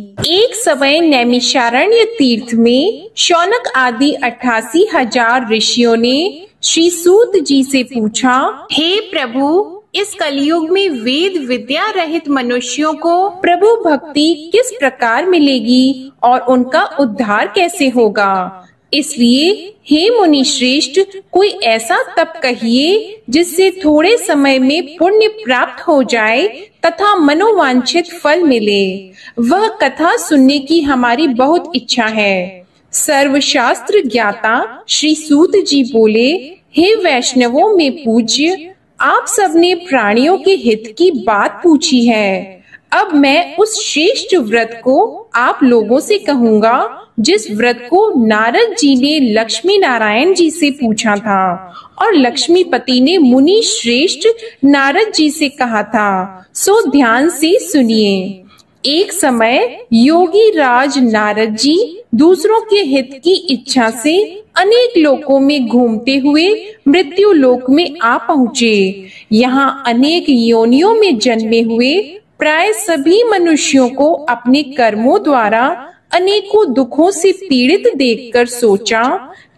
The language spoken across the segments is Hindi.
एक समय नैमिषारण्य तीर्थ में शौनक आदि 88,000 ऋषियों ने श्री सूत जी से पूछा, हे प्रभु, इस कलयुग में वेद विद्या रहित मनुष्यों को प्रभु भक्ति किस प्रकार मिलेगी और उनका उद्धार कैसे होगा। इसलिए हे मुनि श्रेष्ठ, कोई ऐसा तप कहिए जिससे थोड़े समय में पुण्य प्राप्त हो जाए तथा मनोवांछित फल मिले। वह कथा सुनने की हमारी बहुत इच्छा है। सर्वशास्त्र ज्ञाता श्री सूत जी बोले, हे वैष्णवों में पूज्य, आप सबने प्राणियों के हित की बात पूछी है। अब मैं उस श्रेष्ठ व्रत को आप लोगों से कहूँगा जिस व्रत को नारद जी ने लक्ष्मी नारायण जी से पूछा था और लक्ष्मीपति ने मुनि श्रेष्ठ नारद जी से कहा था। सो ध्यान से सुनिए। एक समय योगी राज नारद जी दूसरों के हित की इच्छा से अनेक लोकों में घूमते हुए मृत्यु लोक में आ पहुँचे। यहाँ अनेक योनियों में जन्मे हुए प्राय सभी मनुष्यों को अपने कर्मों द्वारा अनेकों दुखों से पीड़ित देखकर सोचा,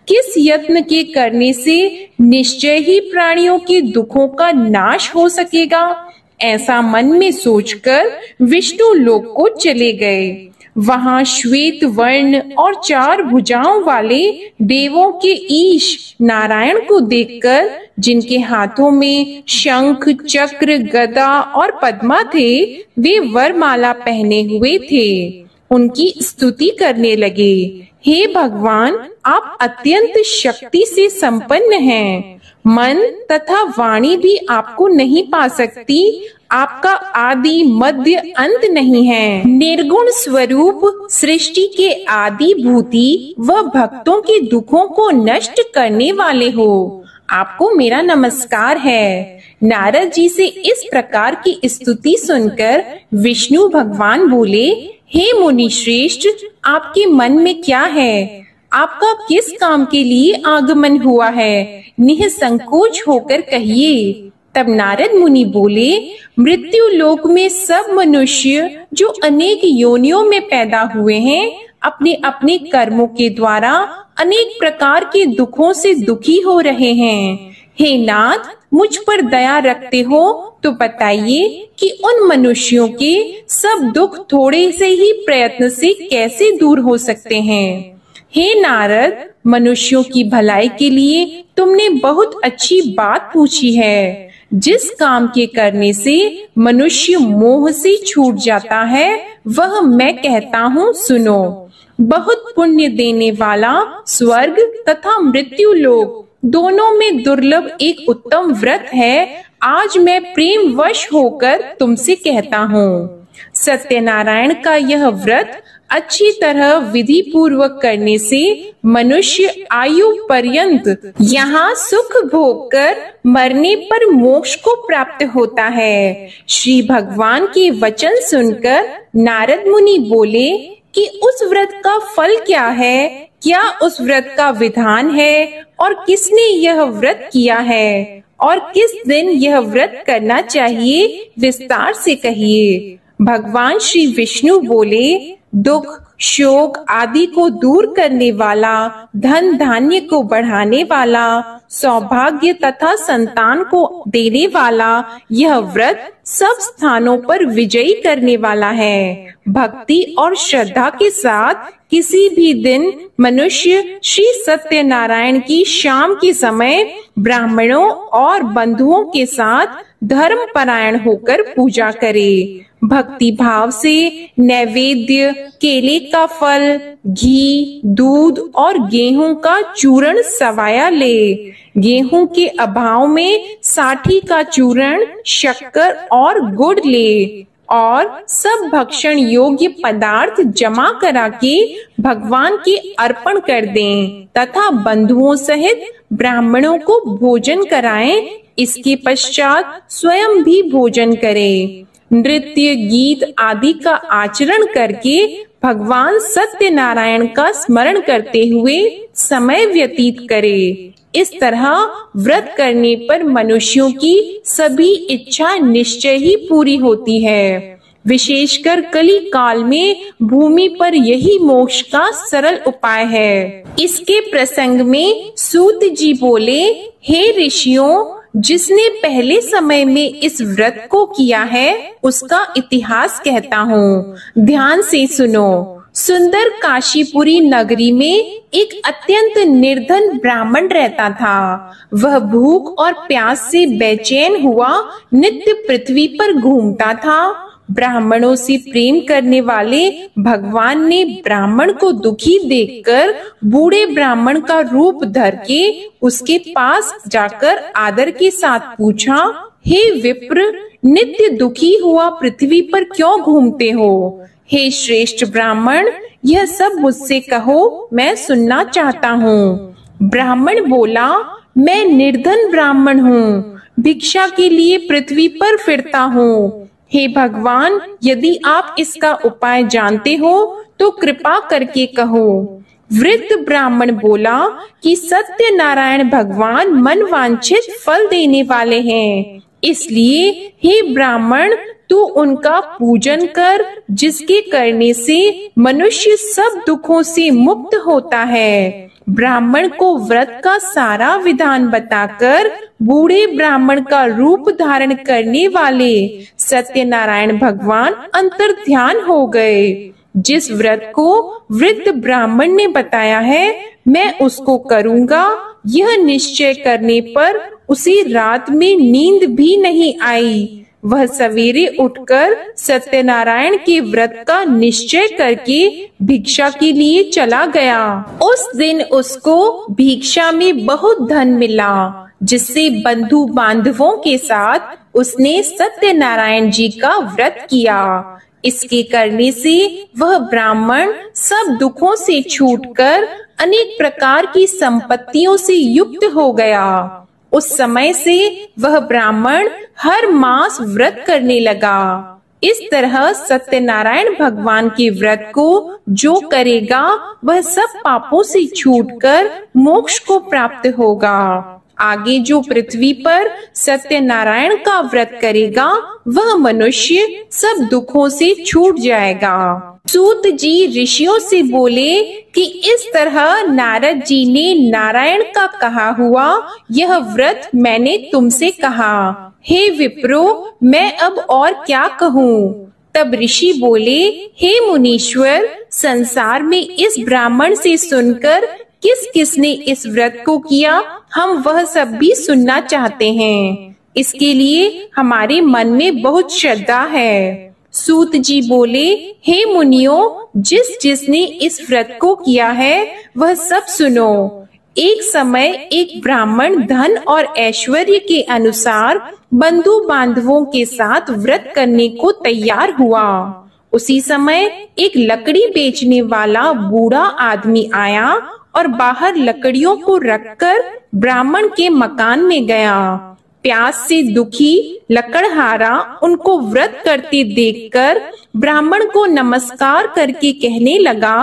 किस यत्न के करने से निश्चय ही प्राणियों के दुखों का नाश हो सकेगा। ऐसा मन में सोचकर विष्णु लोक को चले गए। वहां श्वेत वर्ण और 4 भुजाओं वाले देवों के ईश नारायण को देखकर, जिनके हाथों में शंख चक्र गदा और पद्मा थे, वे वरमाला पहने हुए थे, उनकी स्तुति करने लगे। हे भगवान, आप अत्यंत शक्ति से संपन्न हैं। मन तथा वाणी भी आपको नहीं पा सकती। आपका आदि मध्य अंत नहीं है। निर्गुण स्वरूप सृष्टि के आदि भूति व भक्तों के दुखों को नष्ट करने वाले हो। आपको मेरा नमस्कार है। नारद जी से इस प्रकार की स्तुति सुनकर विष्णु भगवान बोले, हे मुनि श्रेष्ठ, आपके मन में क्या है? आपका किस काम के लिए आगमन हुआ है? निःसंकोच होकर कहिए। तब नारद मुनि बोले, मृत्यु लोक में सब मनुष्य जो अनेक योनियों में पैदा हुए हैं, अपने अपने कर्मों के द्वारा अनेक प्रकार के दुखों से दुखी हो रहे हैं। हे नाथ, मुझ पर दया रखते हो तो बताइए कि उन मनुष्यों के सब दुख थोड़े से ही प्रयत्न से कैसे दूर हो सकते हैं। हे नारद, मनुष्यों की भलाई के लिए तुमने बहुत अच्छी बात पूछी है। जिस काम के करने से मनुष्य मोह से छूट जाता है, वह मैं कहता हूँ, सुनो। बहुत पुण्य देने वाला स्वर्ग तथा मृत्यु लोक दोनों में दुर्लभ एक उत्तम व्रत है। आज मैं प्रेम वश होकर तुमसे कहता हूँ। सत्यनारायण का यह व्रत अच्छी तरह विधि पूर्वक करने से मनुष्य आयु पर्यंत यहाँ सुख भोग कर मरने पर मोक्ष को प्राप्त होता है। श्री भगवान के वचन सुनकर नारद मुनि बोले कि उस व्रत का फल क्या है? क्या उस व्रत का विधान है और किसने यह व्रत किया है और किस दिन यह व्रत करना चाहिए? विस्तार से कहिए। भगवान श्री विष्णु बोले, दुख शोक आदि को दूर करने वाला, धन धान्य को बढ़ाने वाला, सौभाग्य तथा संतान को देने वाला यह व्रत सब स्थानों पर विजयी करने वाला है। भक्ति और श्रद्धा के साथ किसी भी दिन मनुष्य श्री सत्यनारायण की शाम के समय ब्राह्मणों और बंधुओं के साथ धर्म परायण होकर पूजा करे। भक्ति भाव से नैवेद्य, केले का फल, घी, दूध और गेहूं का चूर्ण सवाया ले। गेहूं के अभाव में साठी का चूर्ण, शक्कर और गुड़ ले और सब भक्षण योग्य पदार्थ जमा करा के भगवान के अर्पण कर दें तथा बंधुओं सहित ब्राह्मणों को भोजन कराएं। इसके पश्चात स्वयं भी भोजन करें। नृत्य गीत आदि का आचरण करके भगवान सत्यनारायण का स्मरण करते हुए समय व्यतीत करे। इस तरह व्रत करने पर मनुष्यों की सभी इच्छा निश्चय ही पूरी होती है। विशेषकर कली काल में भूमि पर यही मोक्ष का सरल उपाय है। इसके प्रसंग में सूत जी बोले, हे ऋषियों, जिसने पहले समय में इस व्रत को किया है उसका इतिहास कहता हूँ, ध्यान से सुनो। सुंदर काशीपुरी नगरी में एक अत्यंत निर्धन ब्राह्मण रहता था। वह भूख और प्यास से बेचैन हुआ नित्य पृथ्वी पर घूमता था। ब्राह्मणों से प्रेम करने वाले भगवान ने ब्राह्मण को दुखी देखकर बूढ़े ब्राह्मण का रूप धर के उसके पास जाकर आदर के साथ पूछा, हे विप्र, नित्य दुखी हुआ पृथ्वी पर क्यों घूमते हो? हे श्रेष्ठ ब्राह्मण, यह सब मुझसे कहो, मैं सुनना चाहता हूँ। ब्राह्मण बोला, मैं निर्धन ब्राह्मण हूँ, भिक्षा के लिए पृथ्वी पर फिरता हूँ। हे भगवान, यदि आप इसका उपाय जानते हो तो कृपा करके कहो। वृद्ध ब्राह्मण बोला कि सत्य नारायण भगवान मन वांछित फल देने वाले हैं, इसलिए हे ब्राह्मण, तू उनका पूजन कर, जिसके करने से मनुष्य सब दुखों से मुक्त होता है। ब्राह्मण को व्रत का सारा विधान बताकर बूढ़े ब्राह्मण का रूप धारण करने वाले सत्यनारायण भगवान अंतर्ध्यान हो गए। जिस व्रत को वृद्ध ब्राह्मण ने बताया है, मैं उसको करूँगा, यह निश्चय करने पर उसे रात में नींद भी नहीं आई। वह सवेरे उठकर सत्यनारायण के व्रत का निश्चय करके भिक्षा के लिए चला गया। उस दिन उसको भिक्षा में बहुत धन मिला, जिससे बंधु बांधवों के साथ उसने सत्यनारायण जी का व्रत किया। इसके करने से वह ब्राह्मण सब दुखों से छूटकर अनेक प्रकार की संपत्तियों से युक्त हो गया। उस समय से वह ब्राह्मण हर मास व्रत करने लगा। इस तरह सत्यनारायण भगवान के व्रत को जो करेगा वह सब पापों से छूटकर मोक्ष को प्राप्त होगा। आगे जो पृथ्वी पर सत्यनारायण का व्रत करेगा वह मनुष्य सब दुखों से छूट जाएगा। सूत जी ऋषियों से बोले कि इस तरह नारद जी ने नारायण का कहा हुआ यह व्रत मैंने तुमसे कहा। हे विप्रो, मैं अब और क्या कहूँ? तब ऋषि बोले, हे मुनीश्वर, संसार में इस ब्राह्मण से सुनकर किस किसने इस व्रत को किया, हम वह सब भी सुनना चाहते हैं। इसके लिए हमारे मन में बहुत श्रद्धा है। सूत जी बोले, हे मुनियों, जिसने इस व्रत को किया है वह सब सुनो। एक समय एक ब्राह्मण धन और ऐश्वर्य के अनुसार बंधु बांधवों के साथ व्रत करने को तैयार हुआ। उसी समय एक लकड़ी बेचने वाला बूढ़ा आदमी आया और बाहर लकड़ियों को रखकर ब्राह्मण के मकान में गया। प्यास से दुखी लकड़हारा उनको व्रत करते देखकर ब्राह्मण को नमस्कार करके कहने लगा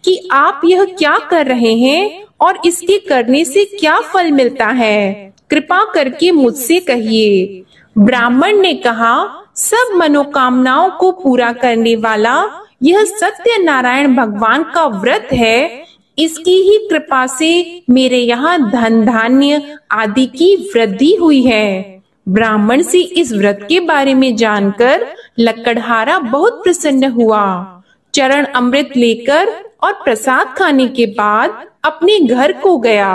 कि आप यह क्या कर रहे हैं और इसके करने से क्या फल मिलता है, कृपा करके मुझसे कहिए। ब्राह्मण ने कहा, सब मनोकामनाओं को पूरा करने वाला यह सत्यनारायण भगवान का व्रत है। इसकी ही कृपा से मेरे यहाँ धन धान्य आदि की वृद्धि हुई है। ब्राह्मण से इस व्रत के बारे में जानकर लकड़हारा बहुत प्रसन्न हुआ। चरण अमृत लेकर और प्रसाद खाने के बाद अपने घर को गया।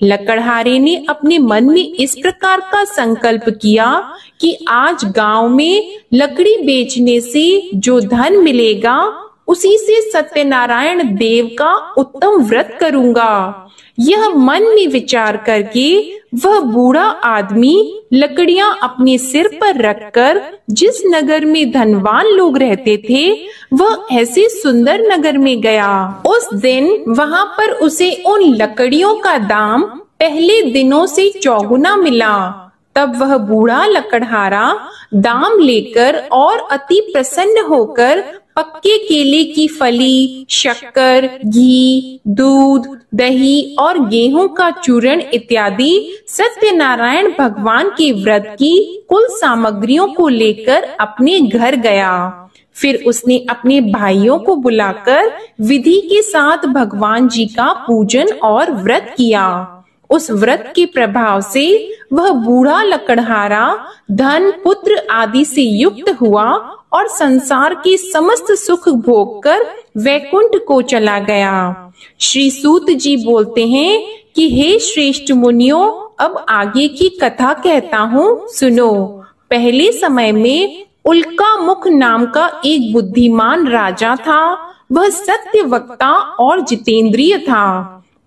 लकड़हारे ने अपने मन में इस प्रकार का संकल्प किया कि आज गांव में लकड़ी बेचने से जो धन मिलेगा उसी से सत्यनारायण देव का उत्तम व्रत करूंगा। यह मन में विचार करके वह बूढ़ा आदमी लकड़ियां अपने सिर पर रखकर जिस नगर में धनवान लोग रहते थे वह ऐसे सुंदर नगर में गया। उस दिन वहां पर उसे उन लकड़ियों का दाम पहले दिनों से चौगुना मिला। तब वह बूढ़ा लकड़हारा दाम लेकर और अति प्रसन्न होकर पक्के केले की फली, शक्कर, घी, दूध, दही और गेहूं का चूर्ण इत्यादि सत्यनारायण भगवान के व्रत की कुल सामग्रियों को लेकर अपने घर गया। फिर उसने अपने भाइयों को बुलाकर विधि के साथ भगवान जी का पूजन और व्रत किया। उस व्रत के प्रभाव से वह बूढ़ा लकड़हारा धन पुत्र आदि से युक्त हुआ और संसार के समस्त सुख भोग कर वैकुंठ को चला गया। श्री सूत जी बोलते हैं कि हे श्रेष्ठ मुनियों, अब आगे की कथा कहता हूँ, सुनो। पहले समय में उल्का मुख नाम का एक बुद्धिमान राजा था। वह सत्य वक्ता और जितेंद्रिय था।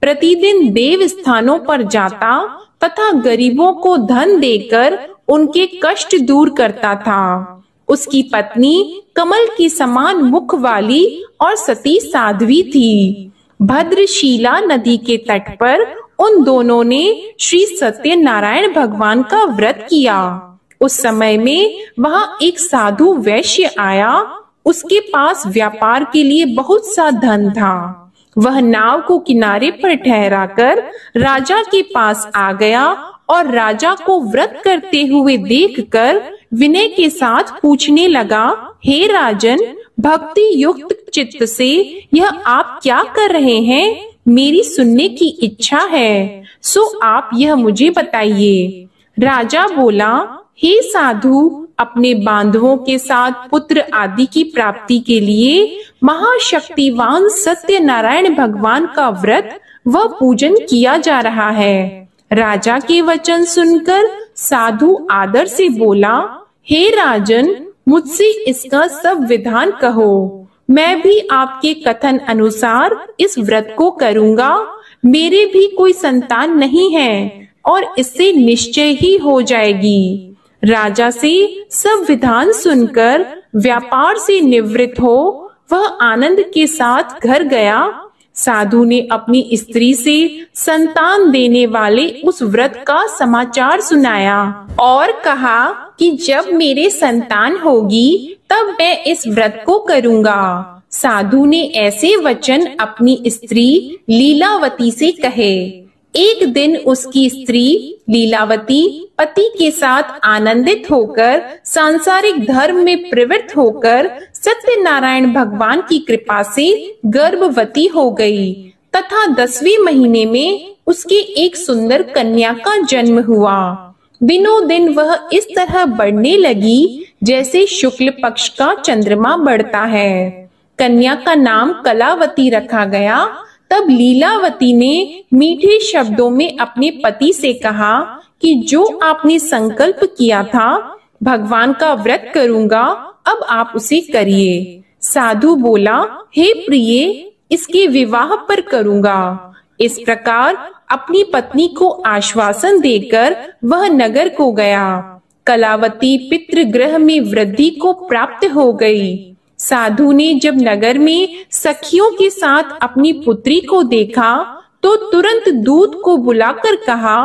प्रतिदिन देव स्थानों पर जाता तथा गरीबों को धन देकर उनके कष्ट दूर करता था। उसकी पत्नी कमल के समान मुख वाली और सती साध्वी थी। भद्रशीला नदी के तट पर उन दोनों ने श्री सत्यनारायण भगवान का व्रत किया। उस समय में वहां एक साधु वैश्य आया। उसके पास व्यापार के लिए बहुत सा धन था। वह नाव को किनारे पर ठहराकर राजा के पास आ गया और राजा को व्रत करते हुए देखकर विनय के साथ पूछने लगा, हे राजन, भक्ति युक्त चित्त से यह आप क्या कर रहे हैं? मेरी सुनने की इच्छा है, सो आप यह मुझे बताइए। राजा बोला, हे साधु, अपने बांधवों के साथ पुत्र आदि की प्राप्ति के लिए महाशक्तिवान सत्यनारायण भगवान का व्रत व पूजन किया जा रहा है। राजा के वचन सुनकर साधु आदर से बोला, हे राजन, मुझसे इसका सब विधान कहो। मैं भी आपके कथन अनुसार इस व्रत को करूंगा। मेरे भी कोई संतान नहीं है और इससे निश्चय ही हो जाएगी। राजा से सब विधान सुनकर व्यापार से निवृत्त हो वह आनंद के साथ घर गया। साधु ने अपनी स्त्री से संतान देने वाले उस व्रत का समाचार सुनाया और कहा कि जब मेरे संतान होगी तब मैं इस व्रत को करूंगा। साधु ने ऐसे वचन अपनी स्त्री लीलावती से कहे। एक दिन उसकी स्त्री लीलावती पति के साथ आनंदित होकर सांसारिक धर्म में प्रवृत्त होकर सत्यनारायण भगवान की कृपा से गर्भवती हो गई तथा 10वें महीने में उसके एक सुंदर कन्या का जन्म हुआ। दिनों दिन वह इस तरह बढ़ने लगी जैसे शुक्ल पक्ष का चंद्रमा बढ़ता है। कन्या का नाम कलावती रखा गया। तब लीलावती ने मीठे शब्दों में अपने पति से कहा कि जो आपने संकल्प किया था भगवान का व्रत करूंगा, अब आप उसे करिए। साधु बोला, हे प्रिय, इसके विवाह पर करूंगा। इस प्रकार अपनी पत्नी को आश्वासन देकर वह नगर को गया। कलावती पितृगृह में वृद्धि को प्राप्त हो गई। साधु ने जब नगर में सखियों के साथ अपनी पुत्री को देखा तो तुरंत दूत को बुलाकर कहा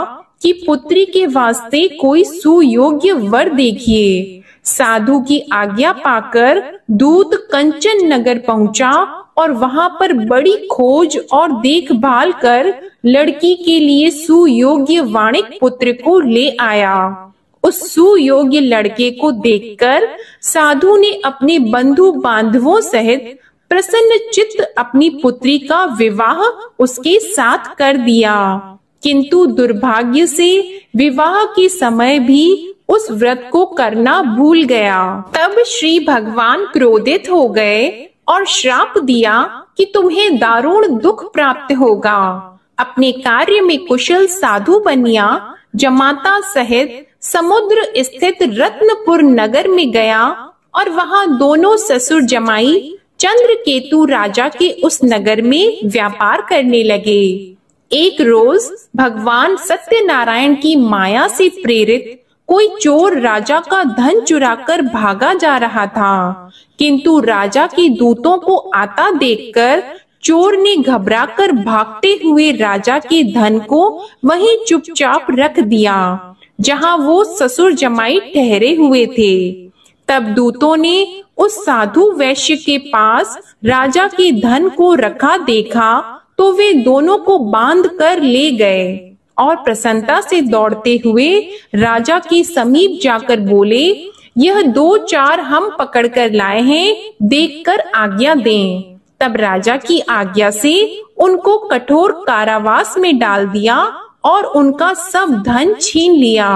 कि पुत्री के वास्ते कोई सुयोग्य वर देखिए। साधु की आज्ञा पाकर दूत कंचन नगर पहुंचा और वहां पर बड़ी खोज और देखभाल कर लड़की के लिए सुयोग्य वाणिक पुत्र को ले आया। उस सुयोग्य लड़के को देखकर साधु ने अपने बंधु बांधवों सहित प्रसन्न चित्त अपनी पुत्री का विवाह उसके साथ कर दिया। किंतु दुर्भाग्य से विवाह के समय भी उस व्रत को करना भूल गया। तब श्री भगवान क्रोधित हो गए और श्राप दिया कि तुम्हें दारुण दुख प्राप्त होगा। अपने कार्य में कुशल साधु बनिया जमाता सहित समुद्र स्थित रत्नपुर नगर में गया और वहां दोनों ससुर जमाई चंद्रकेतु राजा के उस नगर में व्यापार करने लगे। एक रोज भगवान सत्यनारायण की माया से प्रेरित कोई चोर राजा का धन चुराकर भागा जा रहा था, किंतु राजा के दूतों को आता देखकर चोर ने घबराकर भागते हुए राजा के धन को वहीं चुपचाप रख दिया जहां वो ससुर जमाई ठहरे हुए थे। तब दूतों ने उस साधु वैश्य के पास राजा के धन को रखा देखा तो वे दोनों को बांध कर ले गए और प्रसन्नता से दौड़ते हुए राजा के समीप जाकर बोले, यह 2-4 हम पकड़ कर लाए हैं, देखकर आज्ञा दें। तब राजा की आज्ञा से उनको कठोर कारावास में डाल दिया और उनका सब धन छीन लिया।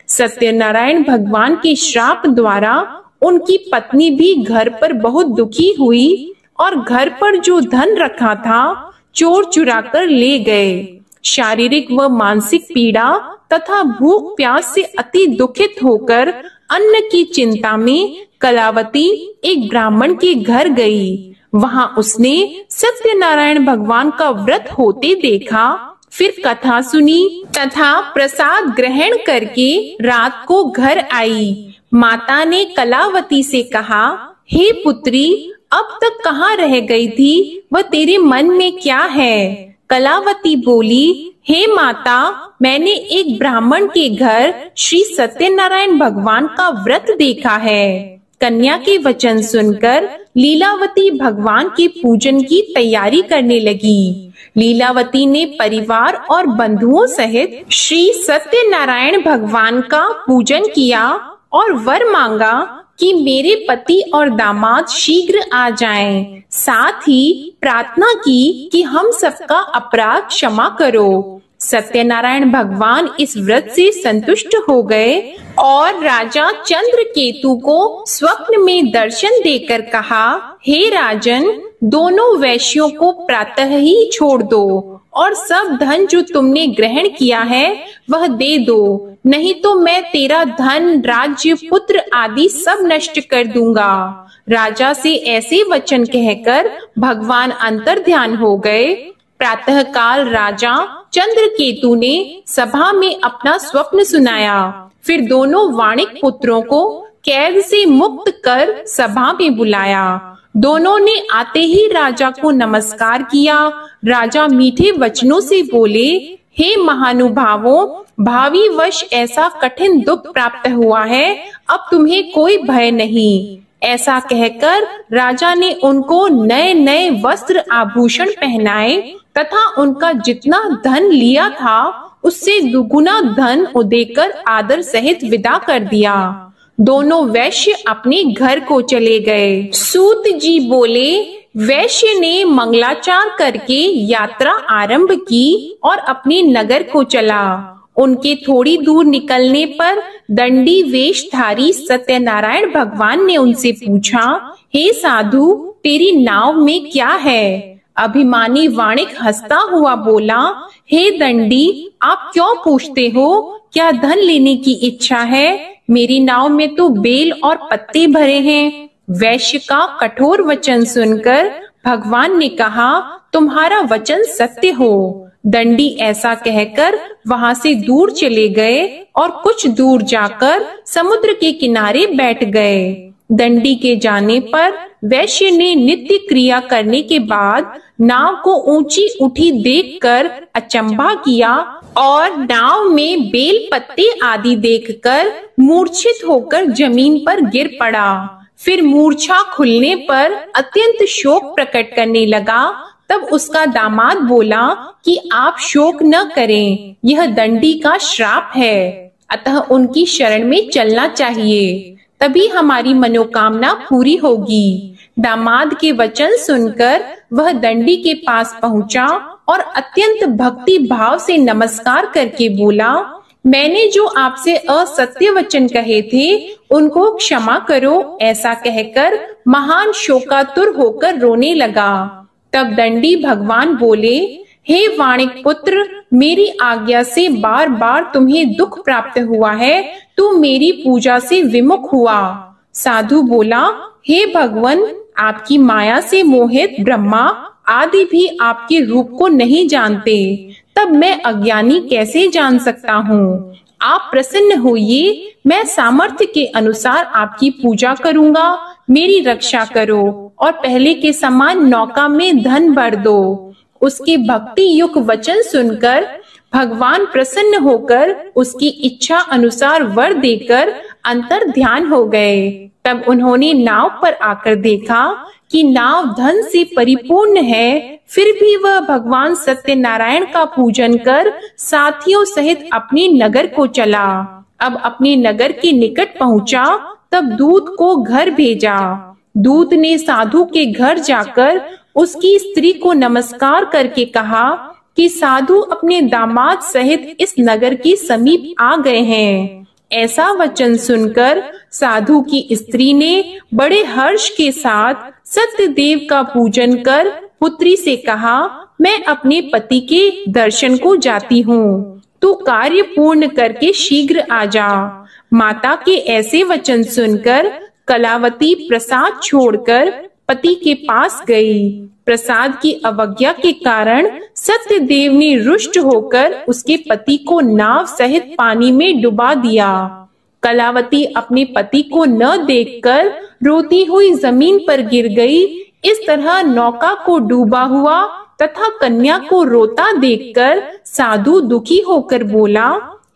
सत्यनारायण भगवान के श्राप द्वारा उनकी पत्नी भी घर पर बहुत दुखी हुई और घर पर जो धन रखा था चोर चुरा कर ले गए। शारीरिक व मानसिक पीड़ा तथा भूख प्यास से अति दुखित होकर अन्न की चिंता में कलावती एक ब्राह्मण के घर गई। वहां उसने सत्यनारायण भगवान का व्रत होते देखा, फिर कथा सुनी तथा प्रसाद ग्रहण करके रात को घर आई। माता ने कलावती से कहा, हे पुत्री, अब तक कहाँ रह गई थी व तेरे मन में क्या है? कलावती बोली, हे माता, मैंने एक ब्राह्मण के घर श्री सत्यनारायण भगवान का व्रत देखा है। कन्या के वचन सुनकर लीलावती भगवान के पूजन की तैयारी करने लगी। लीलावती ने परिवार और बंधुओं सहित श्री सत्यनारायण भगवान का पूजन किया और वर मांगा कि मेरे पति और दामाद शीघ्र आ जाएं। साथ ही प्रार्थना की कि हम सबका अपराध क्षमा करो। सत्यनारायण भगवान इस व्रत से संतुष्ट हो गए और राजा चंद्रकेतु को स्वप्न में दर्शन देकर कहा, हे राजन, दोनों वैश्यों को प्रातः ही छोड़ दो और सब धन जो तुमने ग्रहण किया है वह दे दो, नहीं तो मैं तेरा धन, राज्य, पुत्र आदि सब नष्ट कर दूंगा। राजा से ऐसे वचन कहकर भगवान अंतर्ध्यान हो गए। प्रातः काल राजा चंद्रकेतु ने सभा में अपना स्वप्न सुनाया। फिर दोनों वाणिक पुत्रों को कैद से मुक्त कर सभा में बुलाया। दोनों ने आते ही राजा को नमस्कार किया। राजा मीठे वचनों से बोले, हे महानुभावों, भावी वश ऐसा कठिन दुख प्राप्त हुआ है, अब तुम्हें कोई भय नहीं। ऐसा कहकर राजा ने उनको नए नए वस्त्र आभूषण पहनाए तथा उनका जितना धन लिया था उससे दुगुना धन देकर आदर सहित विदा कर दिया। दोनों वैश्य अपने घर को चले गए। सूत जी बोले, वैश्य ने मंगलाचार करके यात्रा आरंभ की और अपने नगर को चला। उनके थोड़ी दूर निकलने पर दंडी वेशधारी सत्यनारायण भगवान ने उनसे पूछा, हे साधु, तेरी नाव में क्या है? अभिमानी वाणिक हंसता हुआ बोला, हे दंडी, आप क्यों पूछते हो? क्या धन लेने की इच्छा है? मेरी नाव में तो बेल और पत्ते भरे हैं। वैश्य का कठोर वचन सुनकर भगवान ने कहा, तुम्हारा वचन सत्य हो। दंडी ऐसा कहकर वहां से दूर चले गए और कुछ दूर जाकर समुद्र के किनारे बैठ गए। दंडी के जाने पर वैश्य ने नित्य क्रिया करने के बाद नाव को ऊंची उठी देखकर अचंभा किया और नाव में बेल पत्ते आदि देखकर मूर्छित होकर जमीन पर गिर पड़ा। फिर मूर्छा खुलने पर अत्यंत शोक प्रकट करने लगा। तब उसका दामाद बोला कि आप शोक न करें, यह दंडी का श्राप है, अतः उनकी शरण में चलना चाहिए, तभी हमारी मनोकामना पूरी होगी। दामाद के वचन सुनकर वह दंडी के पास पहुंचा और अत्यंत भक्ति भाव से नमस्कार करके बोला, मैंने जो आपसे असत्य वचन कहे थे उनको क्षमा करो। ऐसा कहकर महान शोकातुर होकर रोने लगा। तब दंडी भगवान बोले, हे वाणिक पुत्र, मेरी आज्ञा से बार बार तुम्हें दुख प्राप्त हुआ है, तू मेरी पूजा से विमुख हुआ। साधु बोला, हे भगवान, आपकी माया से मोहित ब्रह्मा आदि भी आपके रूप को नहीं जानते, तब मैं अज्ञानी कैसे जान सकता हूँ? आप प्रसन्न होइए, मैं सामर्थ्य के अनुसार आपकी पूजा करूँगा। मेरी रक्षा करो और पहले के समान नौका में धन भर दो। उसके भक्ति युक्त वचन सुनकर भगवान प्रसन्न होकर उसकी इच्छा अनुसार वर देकर अंतर ध्यान हो गए। तब उन्होंने नाव पर आकर देखा कि नाव धन से परिपूर्ण है, फिर भी वह भगवान सत्यनारायण का पूजन कर साथियों सहित अपने नगर को चला। अब अपने नगर के निकट पहुंचा तब दूत को घर भेजा। दूत ने साधु के घर जाकर उसकी स्त्री को नमस्कार करके कहा कि साधु अपने दामाद सहित इस नगर के समीप आ गए हैं। ऐसा वचन सुनकर साधु की स्त्री ने बड़े हर्ष के साथ सत्यदेव का पूजन कर पुत्री से कहा, मैं अपने पति के दर्शन को जाती हूँ, तू कार्य पूर्ण करके शीघ्र आ जा। माता के ऐसे वचन सुनकर कलावती प्रसाद छोड़कर पति के पास गई। प्रसाद की अवज्ञा के कारण सत्यदेव ने रुष्ट होकर उसके पति को नाव सहित पानी में डुबा दिया। कलावती अपने पति को न देखकर रोती हुई जमीन पर गिर गई। इस तरह नौका को डूबा हुआ तथा कन्या को रोता देखकर साधु दुखी होकर बोला,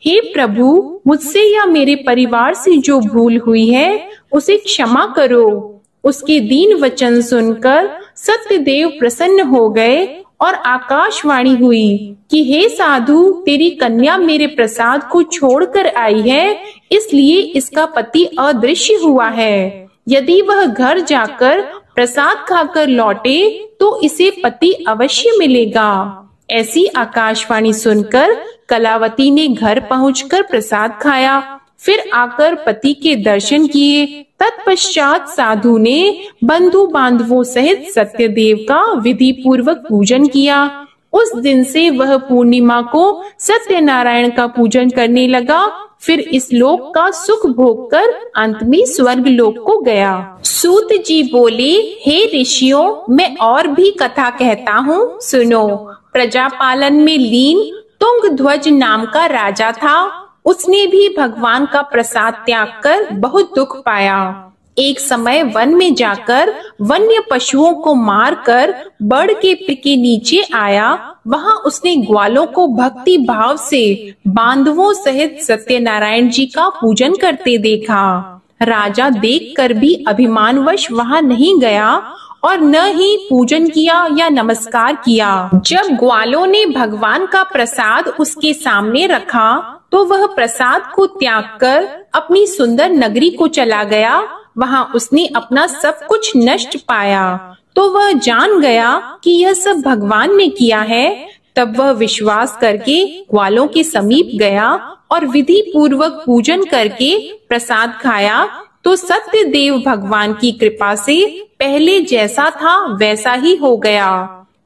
हे प्रभु, मुझसे या मेरे परिवार से जो भूल हुई है उसे क्षमा करो। उसके दीन वचन सुनकर सत्यदेव प्रसन्न हो गए और आकाशवाणी हुई कि हे साधु, तेरी कन्या मेरे प्रसाद को छोड़कर आई है, इसलिए इसका पति अदृश्य हुआ है। यदि वह घर जाकर प्रसाद खाकर लौटे तो इसे पति अवश्य मिलेगा। ऐसी आकाशवाणी सुनकर कलावती ने घर पहुंचकर प्रसाद खाया, फिर आकर पति के दर्शन किए। तत्पश्चात साधु ने बंधु बांधवों सहित सत्यदेव का विधि पूर्वक पूजन किया। उस दिन से वह पूर्णिमा को सत्यनारायण का पूजन करने लगा। फिर इस लोक का सुख भोग कर अंत में स्वर्ग लोक को गया। सूत जी बोले, हे ऋषियों, मैं और भी कथा कहता हूँ, सुनो। प्रजापालन में लीन तुंगध्वज नाम का राजा था। उसने भी भगवान का प्रसाद त्याग कर बहुत दुख पाया। एक समय वन में जाकर वन्य पशुओं को मारकर बड़ के पेड़ के नीचे आया। वहां उसने ग्वालों को भक्ति भाव से बांधवों सहित सत्यनारायण जी का पूजन करते देखा। राजा देखकर भी अभिमानवश वहां नहीं गया और न ही पूजन किया या नमस्कार किया। जब ग्वालों ने भगवान का प्रसाद उसके सामने रखा तो वह प्रसाद को त्याग कर अपनी सुंदर नगरी को चला गया। वहां उसने अपना सब कुछ नष्ट पाया तो वह जान गया कि यह सब भगवान ने किया है। तब वह विश्वास करके ग्वालों के समीप गया और विधि पूर्वक पूजन करके प्रसाद खाया तो सत्यदेव भगवान की कृपा से पहले जैसा था वैसा ही हो गया।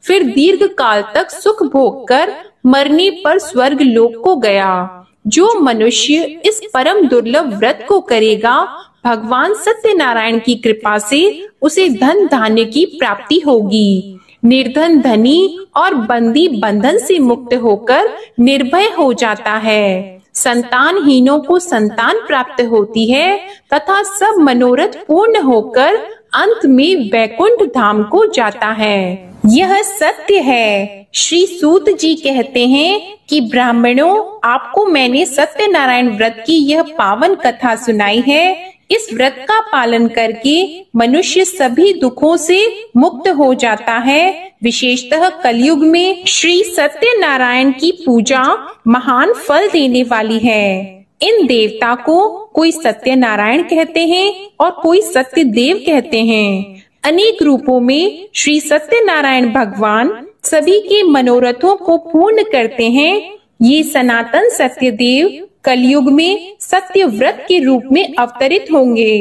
फिर दीर्घ काल तक सुख भोग कर मरने पर स्वर्ग लोक को गया। जो मनुष्य इस परम दुर्लभ व्रत को करेगा, भगवान सत्यनारायण की कृपा से उसे धन धान्य की प्राप्ति होगी। निर्धन धनी और बंदी बंधन से मुक्त होकर निर्भय हो जाता है। संतानहीनों को संतान प्राप्त होती है तथा सब मनोरथ पूर्ण होकर अंत में वैकुंठ धाम को जाता है। यह सत्य है। श्री सूत जी कहते हैं कि ब्राह्मणों, आपको मैंने सत्यनारायण व्रत की यह पावन कथा सुनाई है। इस व्रत का पालन करके मनुष्य सभी दुखों से मुक्त हो जाता है। विशेषतः कलयुग में श्री सत्यनारायण की पूजा महान फल देने वाली है। इन देवता को कोई सत्यनारायण कहते हैं और कोई सत्यदेव कहते हैं। अनेक रूपों में श्री सत्यनारायण भगवान सभी के मनोरथों को पूर्ण करते हैं। ये सनातन सत्यदेव कलयुग में सत्य व्रत के रूप में अवतरित होंगे।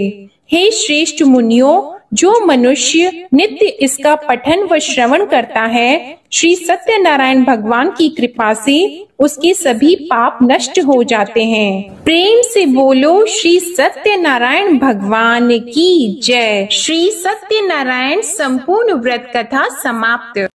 हे श्रेष्ठ मुनियों, जो मनुष्य नित्य इसका पठन व श्रवण करता है, श्री सत्यनारायण भगवान की कृपा से उसके सभी पाप नष्ट हो जाते हैं। प्रेम से बोलो श्री सत्यनारायण भगवान की जय। श्री सत्यनारायण संपूर्ण व्रत कथा समाप्त।